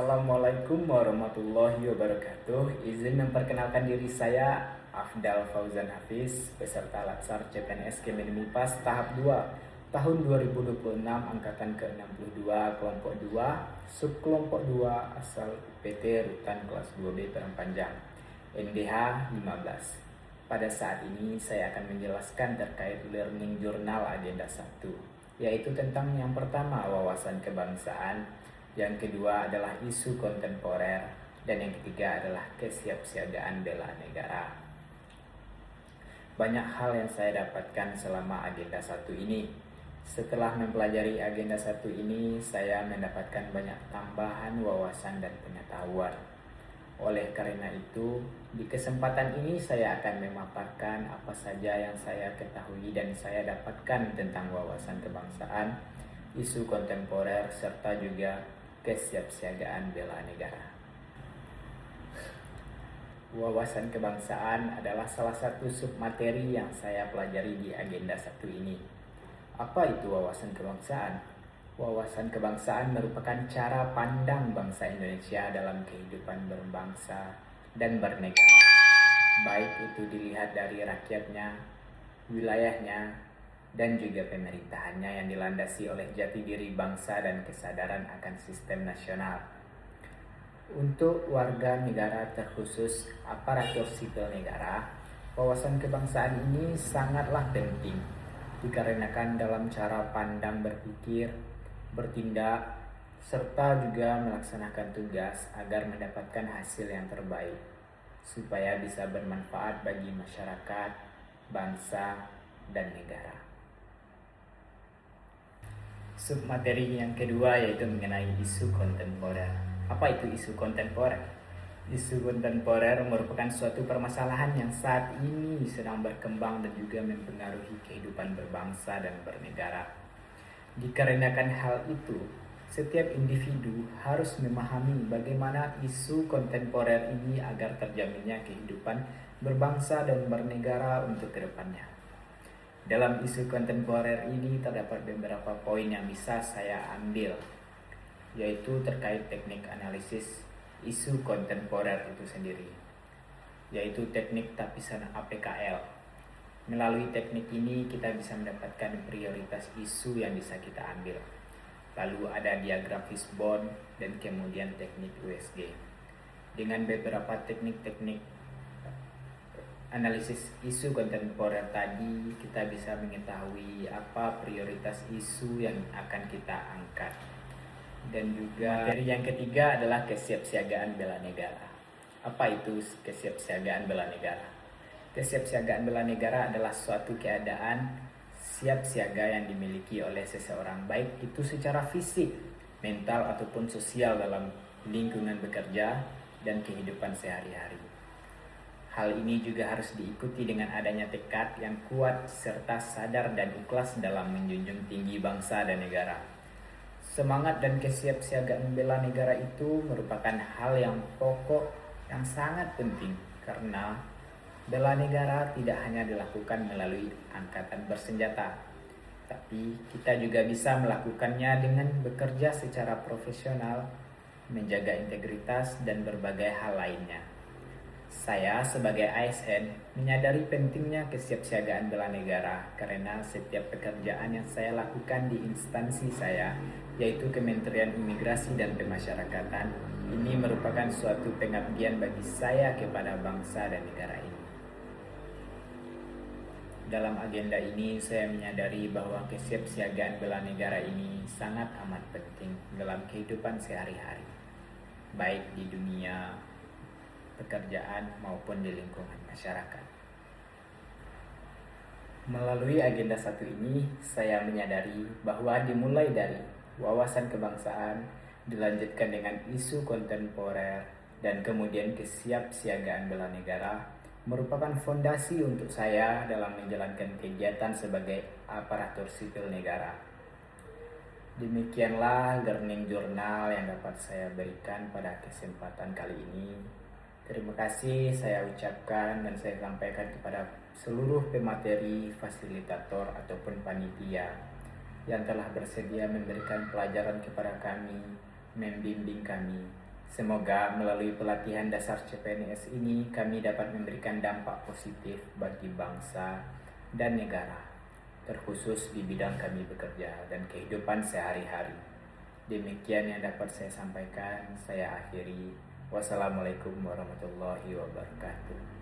Assalamualaikum warahmatullahi wabarakatuh. Izin memperkenalkan diri saya Afdal Fauzan Hafiz, peserta Latsar CPNS Kemenmipas tahap 2 tahun 2026 angkatan ke-62 kelompok 2 subkelompok 2 asal PT Rutan kelas 2B Panjang NDH 15. Pada saat ini saya akan menjelaskan terkait learning journal agenda 1, yaitu tentang yang pertama wawasan kebangsaan, yang kedua adalah isu kontemporer, dan yang ketiga adalah kesiapsiagaan bela negara. Banyak hal yang saya dapatkan selama agenda 1 ini. Setelah mempelajari agenda 1 ini, saya mendapatkan banyak tambahan wawasan dan pengetahuan. Oleh karena itu, di kesempatan ini saya akan memaparkan apa saja yang saya ketahui dan saya dapatkan tentang wawasan kebangsaan, isu kontemporer, serta juga kesiapsiagaan bela negara. Wawasan kebangsaan adalah salah satu submateri yang saya pelajari di agenda 1 ini. Apa itu wawasan kebangsaan? Wawasan kebangsaan merupakan cara pandang bangsa Indonesia dalam kehidupan berbangsa dan bernegara. Baik itu dilihat dari rakyatnya, wilayahnya, dan juga pemerintahannya yang dilandasi oleh jati diri bangsa dan kesadaran akan sistem nasional. Untuk warga negara terkhusus aparatur sipil negara, wawasan kebangsaan ini sangatlah penting dikarenakan dalam cara pandang berpikir, bertindak, serta juga melaksanakan tugas agar mendapatkan hasil yang terbaik, supaya bisa bermanfaat bagi masyarakat, bangsa, dan negara. Submateri yang kedua yaitu mengenai isu kontemporer. Apa itu isu kontemporer? Isu kontemporer merupakan suatu permasalahan yang saat ini sedang berkembang dan juga mempengaruhi kehidupan berbangsa dan bernegara. Dikarenakan hal itu, setiap individu harus memahami bagaimana isu kontemporer ini agar terjaminnya kehidupan berbangsa dan bernegara untuk kedepannya. Dalam isu kontemporer ini terdapat beberapa poin yang bisa saya ambil, yaitu terkait teknik analisis isu kontemporer itu sendiri, yaitu teknik tapisan APKL. Melalui teknik ini kita bisa mendapatkan prioritas isu yang bisa kita ambil. Lalu ada diagram fishbone dan kemudian teknik USG. Dengan beberapa teknik-teknik analisis isu kontemporer tadi, kita bisa mengetahui apa prioritas isu yang akan kita angkat. Dan juga materi yang ketiga adalah kesiapsiagaan bela negara. Apa itu kesiapsiagaan bela negara? Kesiapsiagaan bela negara adalah suatu keadaan siap siaga yang dimiliki oleh seseorang, baik itu secara fisik, mental, ataupun sosial dalam lingkungan bekerja dan kehidupan sehari-hari. Hal ini juga harus diikuti dengan adanya tekad yang kuat serta sadar dan ikhlas dalam menjunjung tinggi bangsa dan negara. Semangat dan kesiapsiagaan bela negara itu merupakan hal yang pokok yang sangat penting, karena bela negara tidak hanya dilakukan melalui angkatan bersenjata, tapi kita juga bisa melakukannya dengan bekerja secara profesional, menjaga integritas, dan berbagai hal lainnya. Saya sebagai ASN menyadari pentingnya kesiapsiagaan bela negara karena setiap pekerjaan yang saya lakukan di instansi saya, yaitu Kementerian Imigrasi dan Pemasyarakatan, ini merupakan suatu pengabdian bagi saya kepada bangsa dan negara ini. Dalam agenda ini saya menyadari bahwa kesiapsiagaan bela negara ini sangat amat penting dalam kehidupan sehari-hari, baik di dunia pekerjaan maupun di lingkungan masyarakat. Melalui agenda 1 ini, saya menyadari bahwa dimulai dari wawasan kebangsaan, dilanjutkan dengan isu kontemporer, dan kemudian kesiapsiagaan bela negara, merupakan fondasi untuk saya dalam menjalankan kegiatan sebagai aparatur sipil negara. Demikianlah learning journal yang dapat saya berikan pada kesempatan kali ini. Terima kasih saya ucapkan dan saya sampaikan kepada seluruh pemateri, fasilitator ataupun panitia yang telah bersedia memberikan pelajaran kepada kami, membimbing kami, Semoga melalui pelatihan dasar CPNS ini kami dapat memberikan dampak positif bagi bangsa dan negara, terkhusus di bidang kami bekerja dan kehidupan sehari-hari. Demikian yang dapat saya sampaikan, saya akhiri. Wassalamualaikum warahmatullahi wabarakatuh.